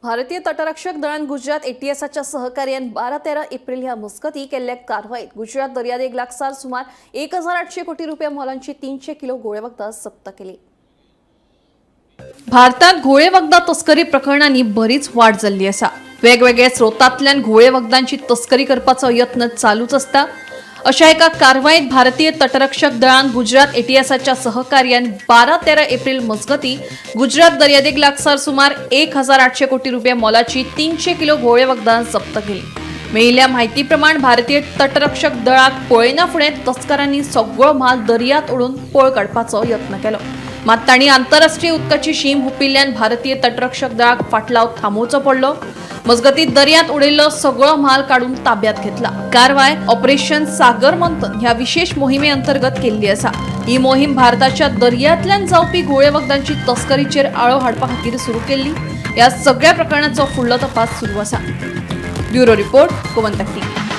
भारतीय तटरक्षक दळान गुजरात एटीएसच्या सहकार्यान 12-13 एप्रिल ह्या मस्कती केल्ल्या कारवाईत गुजरात दर्यादेग लागसार सुमार 1800 कोटी रुपया मोलांची 300 किलो घोळे वखदां जप्त केली। भारतात घोळे वखदां तस्करी प्रकरणांनी बरीच वाढ जाल्ली आसा। वेगवेगळ्या स्रोतांतल्यान घोळे वखदांची तस्करी करपाचो यत्न चालूच आसता। अशा एका कारवाईत भारतीय तटरक्षक दळान गुजरात एटीएसच्या सहकार्यान 12-13 एप्रिल मजगती गुजरात दर्यादेग लागसार सुमार 1800 कोटी रुपया मोलाची 300 किलो घोळे वखदां जप्त केली। मेळिल्ल्या म्हायती प्रमाण भारतीय तटरक्षक दळाक पळयना फुडें तस्करांनी सगळो माल दर्यांत उडोवन पळ काडपाचो यत्न केलो। मात तांणी आंतरराष्ट्रीय उदकाची शीम हुपिल्ल्यान भारतीय तटरक्षक दळाक फाटलाव थांबोवचो पडलो। मजगतीं दर्यांत उडयल्लो सगळो माल काडून ताब्यात घेतला। कारवाय ऑपरेशन सागर मंथन ह्या विशेष मोहिमे अंतर्गत केल्ली आसा। ही मोहीम भारताच्या दर्यांतल्यान जावपी घोळे वखदांची तस्करीचेर आळो हाडपा खातीर सुरू केल्ली। ह्या सगळ्या प्रकरणाचो फुडलो तपास सुरू आसा। Bureau report, Gomantak TV.